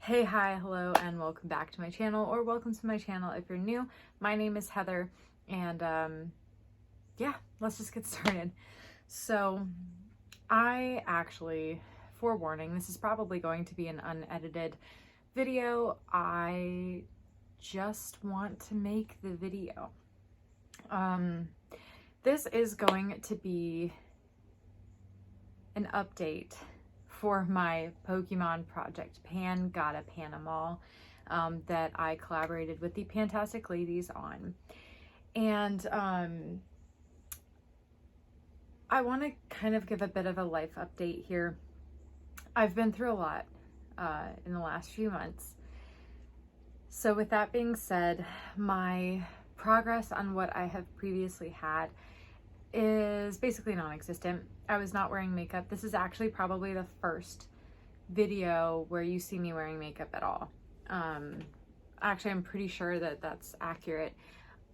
Hey, hi, hello, and welcome back to my channel, or welcome to my channel if you're new. My name is Heather, and yeah, let's just get started. So I actually, forewarning, this is probably going to be an unedited video. I just want to make the video. This is going to be an update for my Pokemon project, Pan Gotta Panamal, that I collaborated with the Fantastic Ladies on. And I want to kind of give a bit of a life update here. I've been through a lot in the last few months. So with that being said, my progress on what I have previously had is basically non-existent. I was not wearing makeup. This is actually probably the first video where you see me wearing makeup at all. Actually, I'm pretty sure that that's accurate.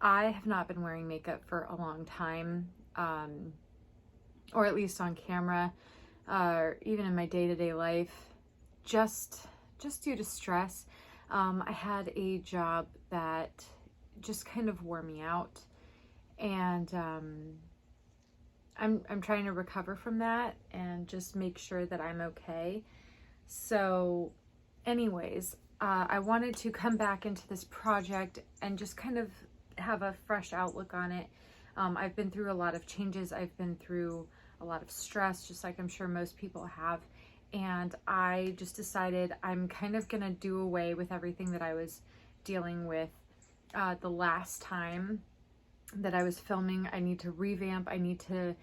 I have not been wearing makeup for a long time, or at least on camera, or even in my day-to-day life, just due to stress. I had a job that just kind of wore me out, and I'm trying to recover from that and just make sure that I'm okay. So anyways, I wanted to come back into this project and just kind of have a fresh outlook on it. I've been through a lot of changes. I've been through a lot of stress, just like I'm sure most people have. And I just decided I'm kind of gonna do away with everything that I was dealing with the last time that I was filming. I need to revamp. I need to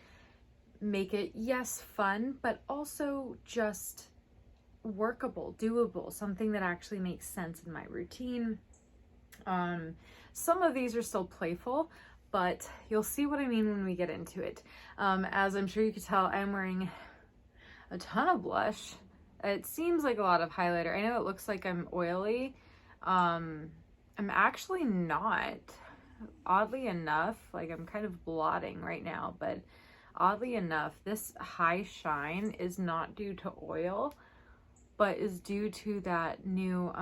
make it, yes, fun, but also just workable, doable, something that actually makes sense in my routine. Some of these are still playful, but you'll see what I mean when we get into it. As I'm sure you could tell, I'm wearing a ton of blush. It seems like a lot of highlighter. I know it looks like I'm oily. I'm actually not. Oddly enough, like I'm kind of blotting right now, but oddly enough, this high shine is not due to oil, but is due to that new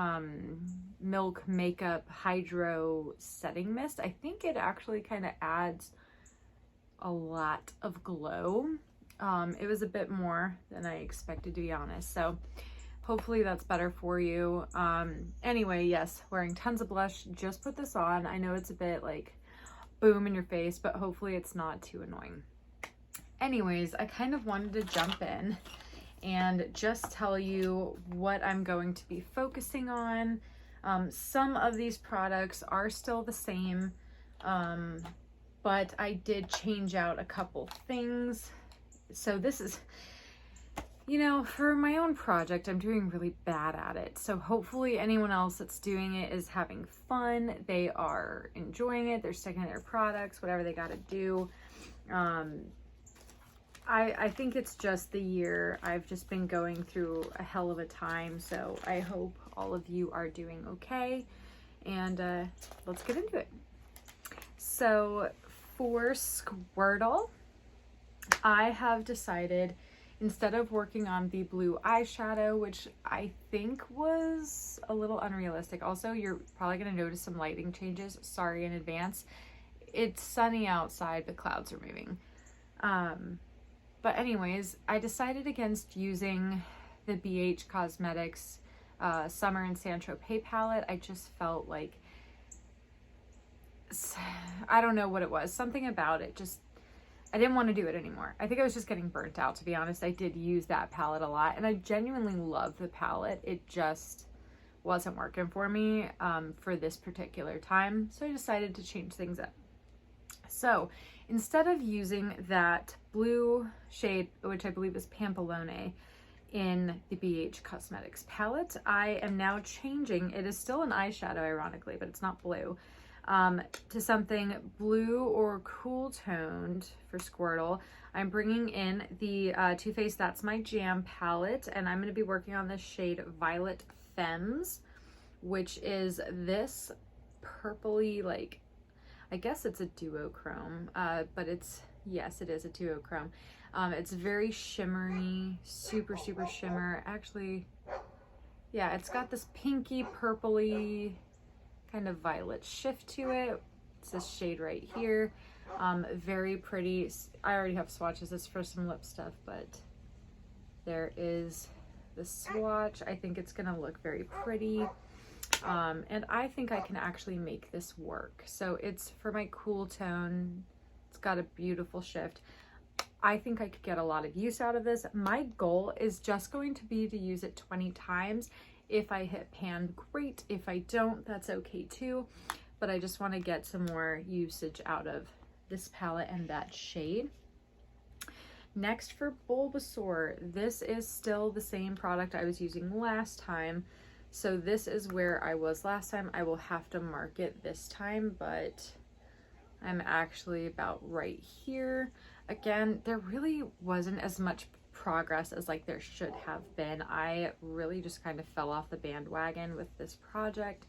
Milk Makeup Hydro Setting Mist. I think it actually kind of adds a lot of glow. It was a bit more than I expected, to be honest. So hopefully that's better for you. Anyway, yes, wearing tons of blush. Just put this on. I know it's a bit like boom in your face, but hopefully it's not too annoying. Anyways, I kind of wanted to jump in and just tell you what I'm going to be focusing on. Some of these products are still the same, but I did change out a couple things. So this is, you know, for my own project, I'm doing really bad at it. So hopefully anyone else that's doing it is having fun. They are enjoying it. They're sticking to their products, whatever they got to do. I think it's just the year. I've just been going through a hell of a time. So I hope all of you are doing okay. And let's get into it. So for Squirtle, I have decided, instead of working on the blue eyeshadow, which I think was a little unrealistic. Also, you're probably going to notice some lighting changes. Sorry in advance. It's sunny outside, the clouds are moving. But anyways, I decided against using the BH Cosmetics Summer and Saint-Tropez palette. I just felt like, I don't know what it was. Something about it just, I didn't want to do it anymore. I think I was just getting burnt out, to be honest. I did use that palette a lot, and I genuinely love the palette. It just wasn't working for me for this particular time, so I decided to change things up. So instead of using that blue shade, which I believe is Pampelone, in the BH Cosmetics palette, I am now changing, it is still an eyeshadow ironically, but it's not blue, to something blue or cool toned for Squirtle. I'm bringing in the Too Faced That's My Jam palette, and I'm going to be working on the shade Violet Femmes, which is this purpley, like, I guess it's a duochrome, but it's, yes, it is a duochrome. It's very shimmery, super shimmer. Actually, yeah, it's got this pinky purpley kind of violet shift to it. It's this shade right here. Very pretty. I already have swatches. This for some lip stuff, but there is the swatch. I think it's gonna look very pretty. And I think I can actually make this work. So it's for my cool tone. It's got a beautiful shift. I think I could get a lot of use out of this. My goal is just going to be to use it 20 times. If I hit pan, great. If I don't, that's okay too. But I just want to get some more usage out of this palette and that shade. Next for Bulbasaur, this is still the same product I was using last time. So this is where I was last time. I will have to mark it this time, but I'm actually about right here. Again, there really wasn't as much progress as like there should have been. I really just kind of fell off the bandwagon with this project.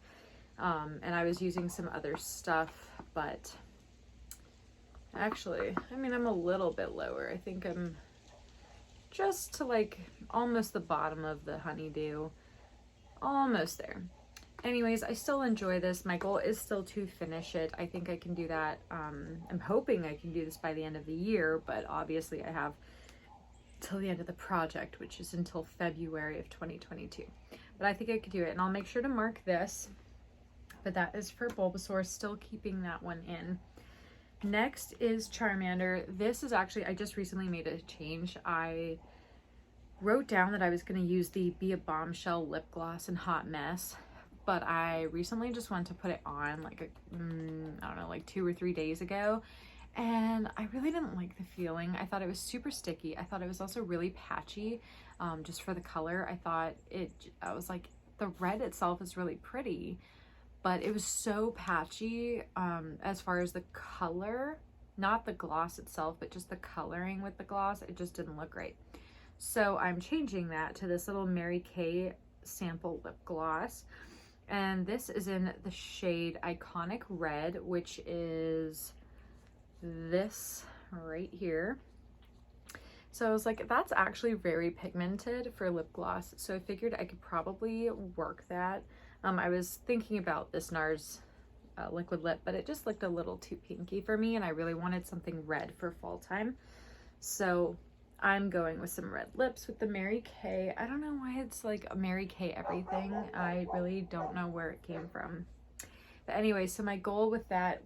And I was using some other stuff, but actually, I mean, I'm a little bit lower. I think I'm just to like almost the bottom of the honeydew. Almost there. Anyways, I still enjoy this. My goal is still to finish it. I think I can do that. I'm hoping I can do this by the end of the year, but obviously I have till the end of the project, which is until February of 2022. But I think I could do it, and I'll make sure to mark this. But that is for Bulbasaur, still keeping that one in. Next is Charmander. This is actually, I just recently made a change. I wrote down that I was going to use the Be a Bombshell lip gloss in Hot Mess, but I recently just went to put it on like I don't know, like 2 or 3 days ago, and I really didn't like the feeling. I thought it was super sticky. I thought it was also really patchy, just for the color. I was like, the red itself is really pretty, but it was so patchy as far as the color, not the gloss itself, but just the coloring with the gloss. It just didn't look great. So I'm changing that to this little Mary Kay sample lip gloss. And this is in the shade Iconic Red, which is this right here. So I was like, that's actually very pigmented for lip gloss. So I figured I could probably work that. I was thinking about this NARS liquid lip, but it just looked a little too pinky for me, and I really wanted something red for fall time. So I'm going with some red lips with the Mary Kay. I don't know why it's like a Mary Kay everything. I really don't know where it came from. But anyway, so my goal with that,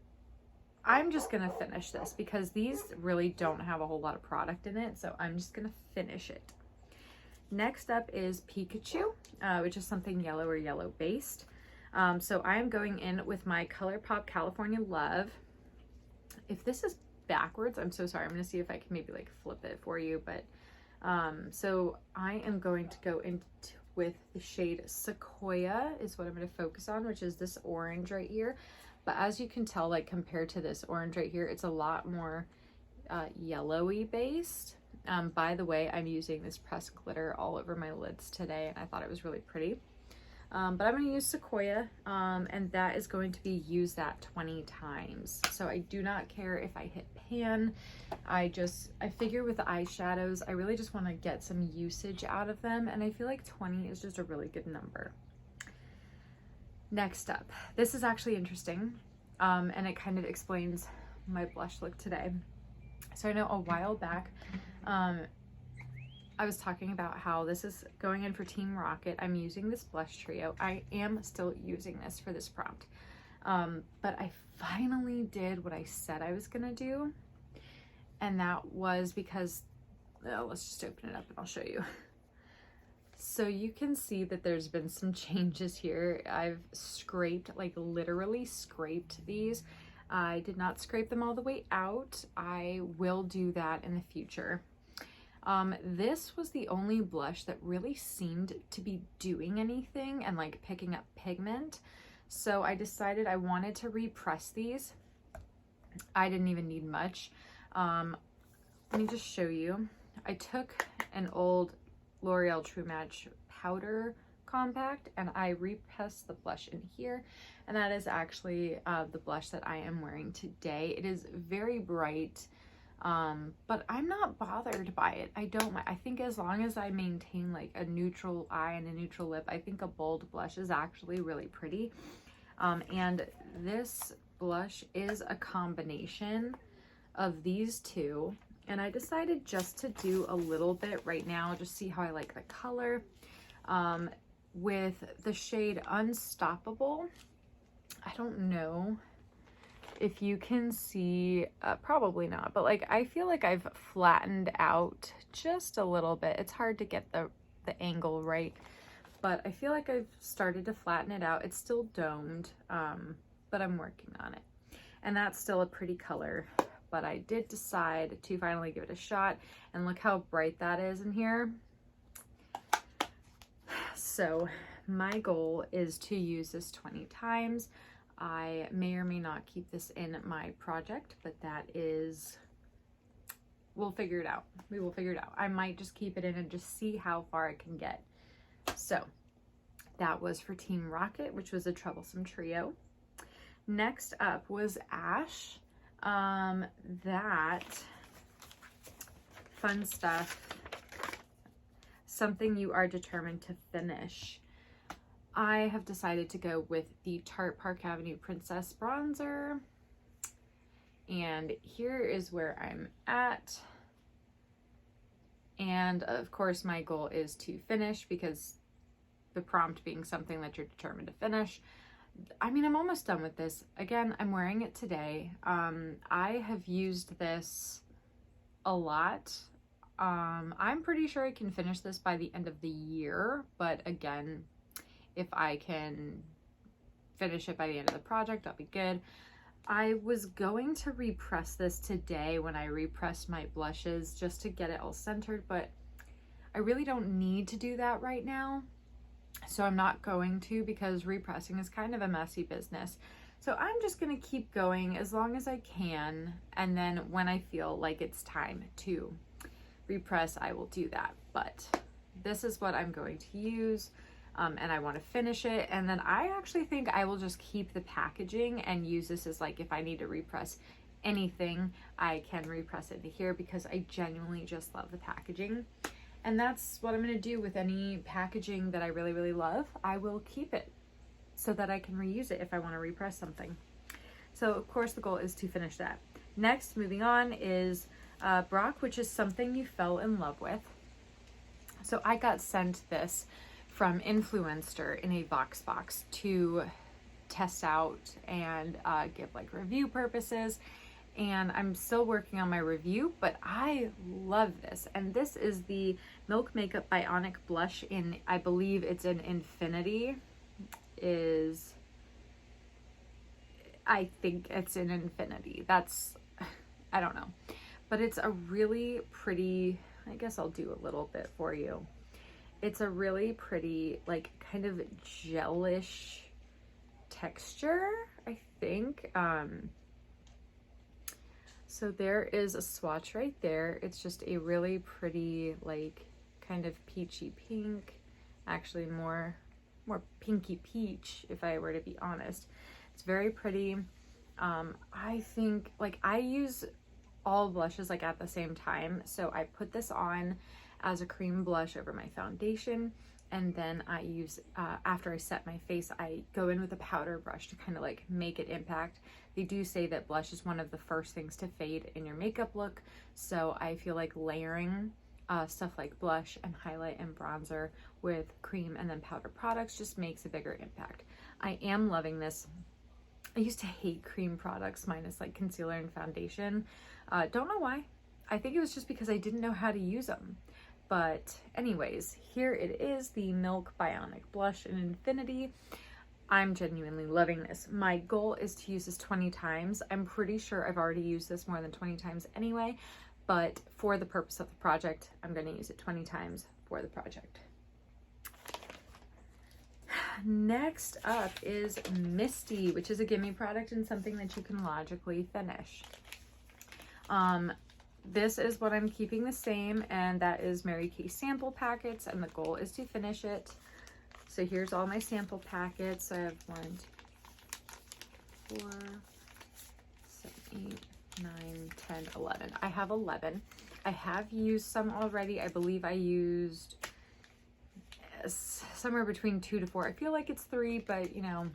I'm just gonna finish this because these really don't have a whole lot of product in it. So I'm just gonna finish it. Next up is Pikachu, which is something yellow or yellow based. So I am going in with my ColourPop California Love. If this is backwards, I'm so sorry. I'm gonna see if I can maybe like flip it for you, but so I am going to go into with the shade Sequoia is what I'm going to focus on, which is this orange right here. But as you can tell, like compared to this orange right here, it's a lot more yellowy based. By the way, I'm using this pressed glitter all over my lids today, and I thought it was really pretty. But I'm going to use Sequoia, and that is going to be use that 20 times. So I do not care if I hit pan. I figure with the eyeshadows, I really just want to get some usage out of them, and I feel like 20 is just a really good number. Next up, this is actually interesting, and it kind of explains my blush look today. So I know a while back, I was talking about how this is going in for Team Rocket. I'm using this blush trio. I am still using this for this prompt. But I finally did what I said I was gonna do. And that was because, let's just open it up and I'll show you. So you can see that there's been some changes here. I've scraped, like literally scraped these. I did not scrape them all the way out. I will do that in the future. This was the only blush that really seemed to be doing anything and like picking up pigment. So I decided I wanted to repress these. I didn't even need much. Let me just show you. I took an old L'Oreal True Match powder compact and I repressed the blush in here, and that is actually the blush that I am wearing today. It is very bright. But I'm not bothered by it. I think as long as I maintain like a neutral eye and a neutral lip, I think a bold blush is actually really pretty. And this blush is a combination of these two. And I decided just to do a little bit right now, just see how I like the color. With the shade Unstoppable. I don't know if you can see, probably not, but like I feel like I've flattened out just a little bit. It's hard to get the angle right, but I feel like I've started to flatten it out. It's still domed, but I'm working on it. And that's still a pretty color, but I did decide to finally give it a shot, and look how bright that is in here. So my goal is to use this 20 times. I may or may not keep this in my project, but that is, we'll figure it out. We will figure it out. I might just keep it in and just see how far it can get. So that was for Team Rocket, which was a troublesome trio. Next up was Ash. That fun stuff, something you are determined to finish. I have decided to go with the Tarte Park Avenue Princess Bronzer. And here is where I'm at. And of course my goal is to finish, because the prompt being something that you're determined to finish. I mean, I'm almost done with this. Again, I'm wearing it today. I have used this a lot. I'm pretty sure I can finish this by the end of the year, but again, if I can finish it by the end of the project, that'll be good. I was going to repress this today when I repressed my blushes just to get it all centered, but I really don't need to do that right now. So I'm not going to, because repressing is kind of a messy business. So I'm just going to keep going as long as I can. And then when I feel like it's time to repress, I will do that. But this is what I'm going to use. And I want to finish it. And then I actually think I will just keep the packaging and use this as like, if I need to repress anything, I can repress it into here, because I genuinely just love the packaging. And that's what I'm going to do with any packaging that I really, really love. I will keep it so that I can reuse it if I want to repress something. So of course the goal is to finish that. Next, moving on, is Brock, which is Something You Fell in Love With. So I got sent this from Influencer in a Vox box to test out and give like review purposes. And I'm still working on my review, but I love this. And this is the Milk Makeup Bionic Blush in, I believe it's in Infinity. I think it's in Infinity. That's, I don't know. But it's a really pretty, I guess I'll do a little bit for you. It's a really pretty, like, kind of gelish texture, I think. So there is a swatch right there. It's just a really pretty, like, kind of peachy pink. Actually more pinky peach, if I were to be honest. It's very pretty. I think, like, I use all blushes like at the same time. So I put this on as a cream blush over my foundation, and then I use, after I set my face, I go in with a powder brush to kind of like make it impact. They do say that blush is one of the first things to fade in your makeup look, so I feel like layering stuff like blush and highlight and bronzer with cream and then powder products just makes a bigger impact. I am loving this. I used to hate cream products minus like concealer and foundation. Don't know why. I think it was just because I didn't know how to use them. But anyways, here it is, the Milk Bionic Blush in Infinity. I'm genuinely loving this. My goal is to use this 20 times. I'm pretty sure I've already used this more than 20 times anyway, but for the purpose of the project, I'm going to use it 20 times for the project. Next up is Misty, which is a gimme product and something that you can logically finish. This is what I'm keeping the same, and that is Mary Kay sample packets, and the goal is to finish it. So here's all my sample packets. So I have 1, 2, 4, 7, 8, 9, 10, 11. I have 11. I have used some already. I believe I used somewhere between 2 to 4. I feel like it's 3, but you know,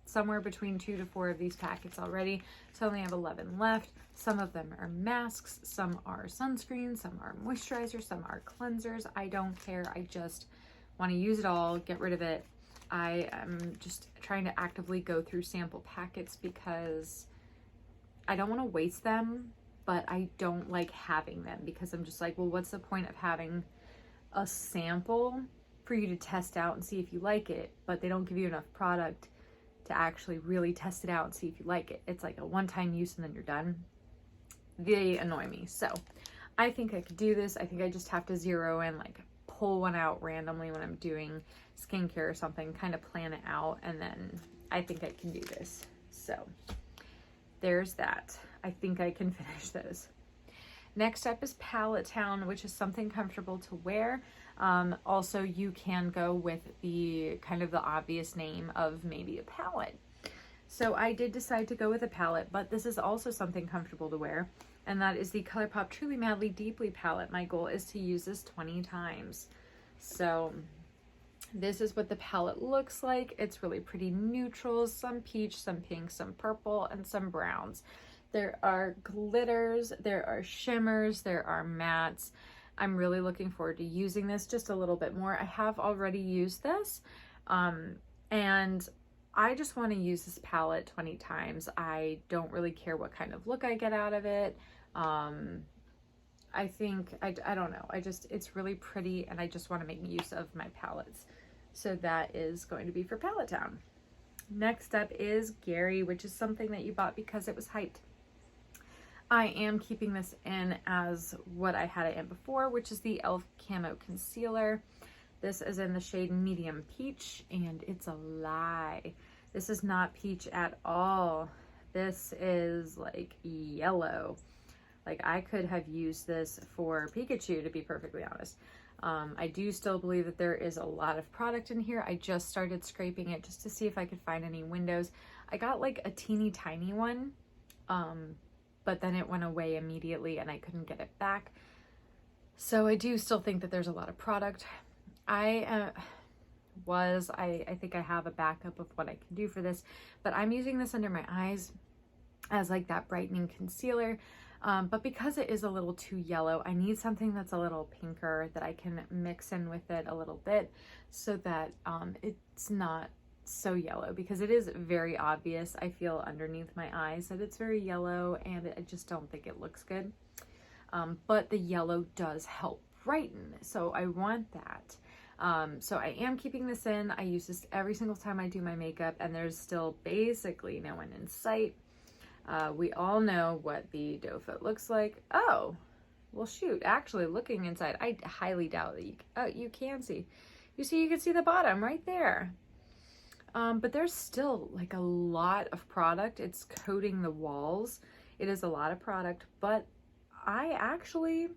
somewhere between 2 to 4 of these packets already. So I only have 11 left. Some of them are masks, some are sunscreens, some are moisturizers, some are cleansers. I don't care. I just want to use it all, get rid of it. I am just trying to actively go through sample packets because I don't want to waste them, but I don't like having them because I'm just like, well, what's the point of having a sample for you to test out and see if you like it, but they don't give you enough product to actually really test it out and see if you like it. It's like a one-time use and then you're done. They annoy me. So I think I could do this. I think I just have to zero in, like pull one out randomly when I'm doing skincare or something, kind of plan it out, and then I think I can do this. So there's that. I think I can finish those. Next up is Palette Town, which is something comfortable to wear. Also, you can go with the kind of the obvious name of maybe a palette. So I did decide to go with a palette, but this is also something comfortable to wear, and that is the ColourPop Truly Madly Deeply palette. My goal is to use this 20 times. So this is what the palette looks like. It's really pretty neutrals, some peach, some pink, some purple, and some browns. There are glitters, there are shimmers, there are mattes. I'm really looking forward to using this just a little bit more. I have already used this, and I just want to use this palette 20 times. I don't really care what kind of look I get out of it. I think, I don't know. It's really pretty, and I just want to make use of my palettes. So that is going to be for Palette Town. Next up is Gary, which is something that you bought because it was hyped. I am keeping this in as what I had it in before, which is the e.l.f. Camo Concealer. This is in the shade Medium Peach, and it's a lie. This is not peach at all. This is like yellow. Like, I could have used this for Pikachu, to be perfectly honest. I do still believe that there is a lot of product in here. I just started scraping it just to see if I could find any windows. I got like a teeny tiny one, but then it went away immediately and I couldn't get it back. So I do still think that there's a lot of product. I think I have a backup of what I can do for this, but I'm using this under my eyes as like that brightening concealer. But because it is a little too yellow, I need something that's a little pinker that I can mix in with it a little bit so that it's not so yellow, because it is very obvious, I feel, underneath my eyes that it's very yellow, and I just don't think it looks good. But the yellow does help brighten, so I want that. So I am keeping this in. I use this every single time I do my makeup, and there's still basically no one in sight. We all know what the doe foot looks like. Oh, well shoot, actually looking inside, I highly doubt that you can see. You can see the bottom right there. But there's still like a lot of product. It's coating the walls. It is a lot of product, but I actually,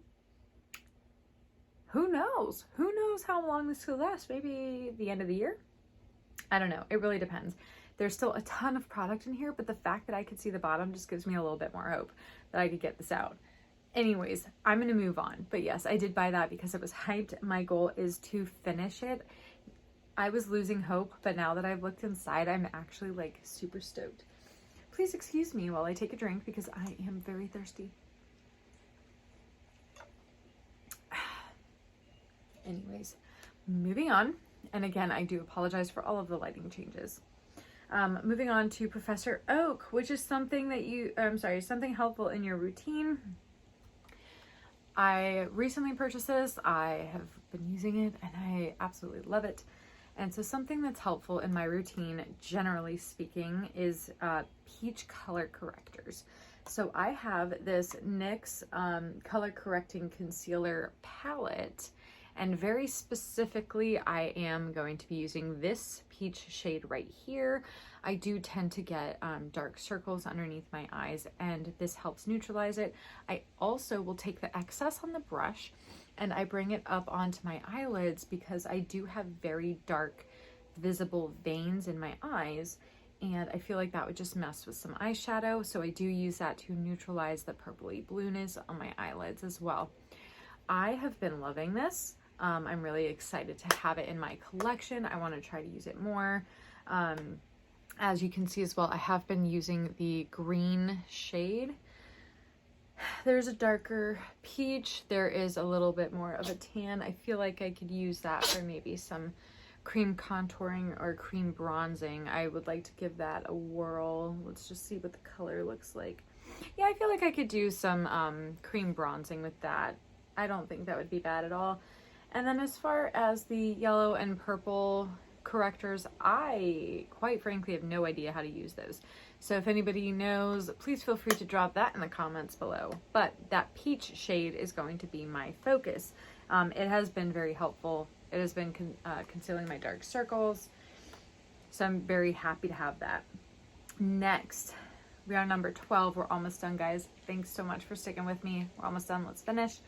who knows? Who knows how long this will last? Maybe the end of the year? I don't know. It really depends. There's still a ton of product in here, but the fact that I could see the bottom just gives me a little bit more hope that I could get this out. Anyways, I'm going to move on. But yes, I did buy that because it was hyped. My goal is to finish it. I was losing hope, but now that I've looked inside, I'm actually like super stoked. Please excuse me while I take a drink because I am very thirsty. Anyways, moving on. And again, I do apologize for all of the lighting changes. Moving on to Professor Oak, which is something that something helpful in your routine. I recently purchased this. I have been using it and I absolutely love it. And so something that's helpful in my routine, generally speaking, is peach color correctors. So I have this NYX color correcting concealer palette, and very specifically, I am going to be using this peach shade right here. I do tend to get dark circles underneath my eyes, and this helps neutralize it. I also will take the excess on the brush and I bring it up onto my eyelids because I do have very dark visible veins in my eyes, and I feel like that would just mess with some eyeshadow, so I do use that to neutralize the purpley blueness on my eyelids as well. I have been loving this. I'm really excited to have it in my collection. I want to try to use it more. As you can see as well, I have been using the green shade. There's a darker peach. There is a little bit more of a tan. I feel like I could use that for maybe some cream contouring or cream bronzing. I would like to give that a whirl. Let's just see what the color looks like. Yeah, I feel like I could do some cream bronzing with that. I don't think that would be bad at all. And then as far as the yellow and purple correctors, I quite frankly have no idea how to use those. So if anybody knows, please feel free to drop that in the comments below. But that peach shade is going to be my focus. It has been very helpful. It has been concealing my dark circles. So I'm very happy to have that. Next, we are number 12. We're almost done, guys. Thanks so much for sticking with me. We're almost done. Let's finish.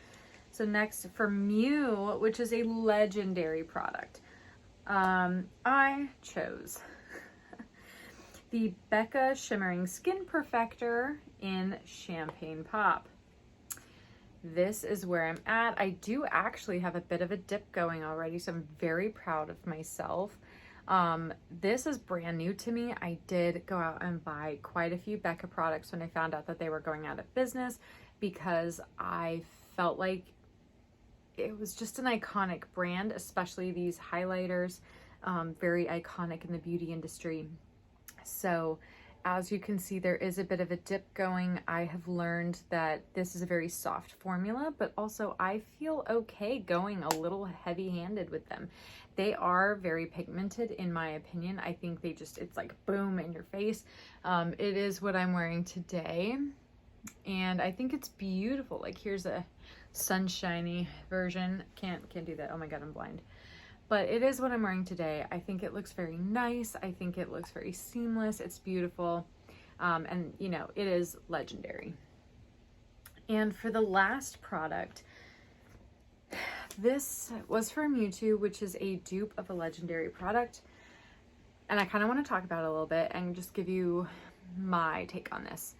So next for Mew, which is a legendary product, I chose the Becca Shimmering Skin Perfector in Champagne Pop. This is where I'm at. I do actually have a bit of a dip going already, so I'm very proud of myself. This is brand new to me. I did go out and buy quite a few Becca products when I found out that they were going out of business, because I felt like it was just an iconic brand, especially these highlighters, very iconic in the beauty industry. So as you can see, there is a bit of a dip going. I have learned that this is a very soft formula, but also I feel okay going a little heavy-handed with them. They are very pigmented in my opinion. I think they just, it's like boom in your face. It is what I'm wearing today, and I think it's beautiful. Like, here's a sunshiny version. Can't do that. Oh my god, I'm blind. But it is what I'm wearing today. I think it looks very nice. I think it looks very seamless. It's beautiful. And you know, it is legendary. And for the last product, this was from Mewtwo, which is a dupe of a legendary product. And I kind of want to talk about it a little bit and just give you my take on this.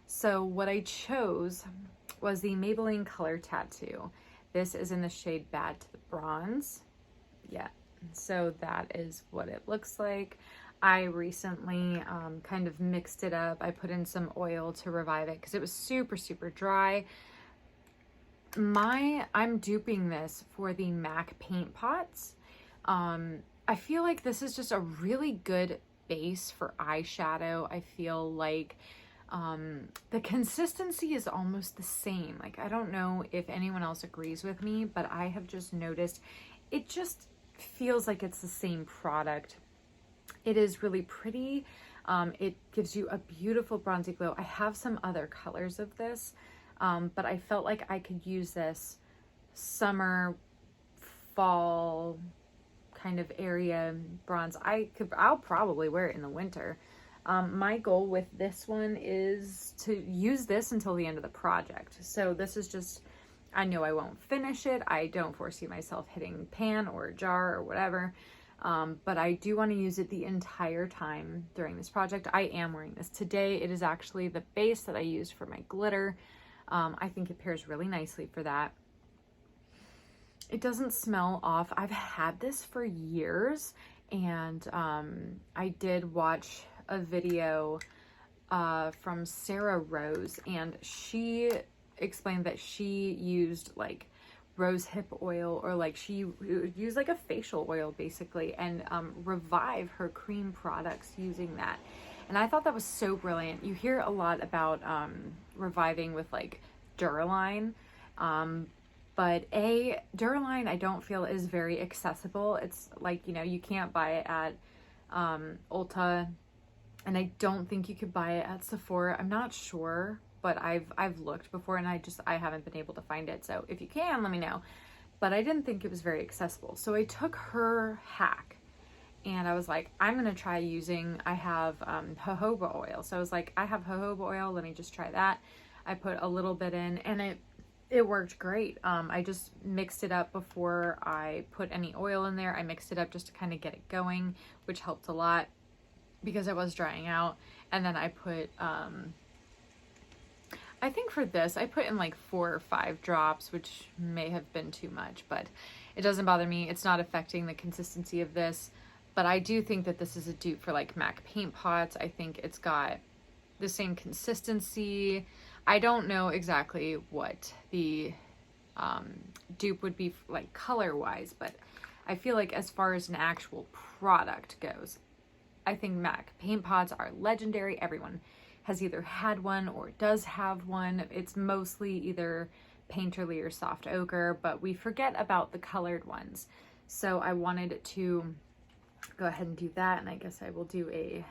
So what I chose was the Maybelline Color Tattoo. This is in the shade Bad to the Bronze. Yeah, so that is what it looks like. I recently kind of mixed it up. I put in some oil to revive it because it was super dry. I'm duping this for the MAC paint pots. I feel like this is just a really good base for eyeshadow. I feel like the consistency is almost the same. Like, I don't know if anyone else agrees with me, but I have just noticed it just feels like it's the same product. It is really pretty. It gives you a beautiful bronzy glow. I have some other colors of this, but I felt like I could use this summer, fall kind of area bronze. I'll probably wear it in the winter. My goal with this one is to use this until the end of the project. So this is just, I know I won't finish it. I don't foresee myself hitting pan or jar or whatever. But I do want to use it the entire time during this project. I am wearing this today. It is actually the base that I used for my glitter. I think it pairs really nicely for that. It doesn't smell off. I've had this for years, and I did watch a video from Sarah Rose, and she explained that she used like rose hip oil, or like she used like a facial oil basically, and revive her cream products using that. And I thought that was so brilliant. You hear a lot about reviving with like Duraline, but Duraline I don't feel is very accessible. It's like, you know, you can't buy it at Ulta, and I don't think you could buy it at Sephora. I'm not sure, but I've looked before, and I haven't been able to find it. So if you can, let me know. But I didn't think it was very accessible. So I took her hack, and I was like, I'm gonna try using, I have jojoba oil. So I was like, I have jojoba oil, let me just try that. I put a little bit in, and it worked great. I just mixed it up before I put any oil in there. I mixed it up just to kind of get it going, which helped a lot. because it was drying out. And then I put, I think for this, I put in like 4 or 5 drops, which may have been too much, but it doesn't bother me. It's not affecting the consistency of this, but I do think that this is a dupe for like MAC paint pots. I think it's got the same consistency. I don't know exactly what the dupe would be like color wise, but I feel like as far as an actual product goes, I think MAC paint pots are legendary. Everyone has either had one or does have one. It's mostly either painterly or soft ochre, but we forget about the colored ones. So I wanted to go ahead and do that, and I guess I will do a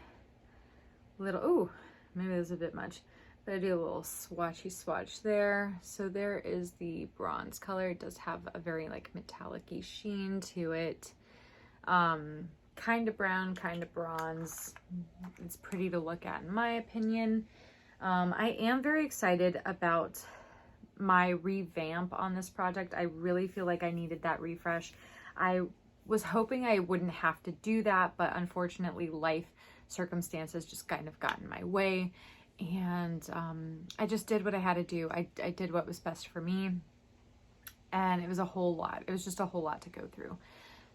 little, ooh, maybe that's a bit much, but I do a little swatchy swatch there. So there is the bronze color. It does have a very like metallic-y sheen to it. Kind of brown, kind of bronze. It's pretty to look at in my opinion. I am very excited about my revamp on this project. I really feel like I needed that refresh. I was hoping I wouldn't have to do that, but unfortunately life circumstances just kind of got in my way, and I just did what I had to do. I did what was best for me, and it was a whole lot. It was just a whole lot to go through.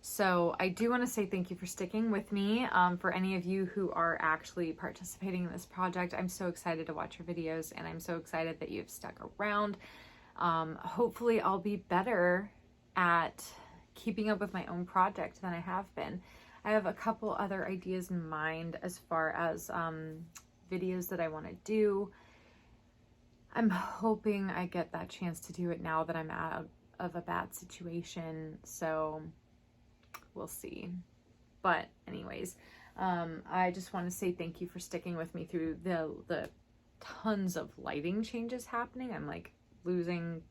So I do want to say thank you for sticking with me. For any of you who are actually participating in this project, I'm so excited to watch your videos, and I'm so excited that you've stuck around. Hopefully I'll be better at keeping up with my own project than I have been. I have a couple other ideas in mind as far as videos that I want to do. I'm hoping I get that chance to do it now that I'm out of a bad situation. So we'll see. But anyways, I just want to say thank you for sticking with me through the tons of lighting changes happening. I'm like losing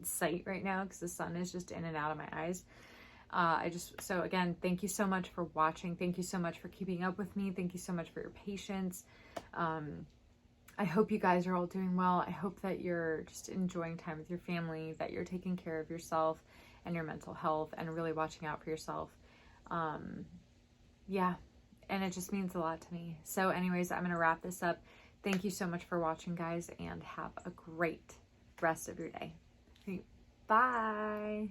sight right now because the sun is just in and out of my eyes. So again, thank you so much for watching. Thank you so much for keeping up with me. Thank you so much for your patience. I hope you guys are all doing well. I hope that you're just enjoying time with your family, that you're taking care of yourself and your mental health and really watching out for yourself. Yeah, and it just means a lot to me. So anyways, I'm going to wrap this up. Thank you so much for watching, guys, and have a great rest of your day. Bye.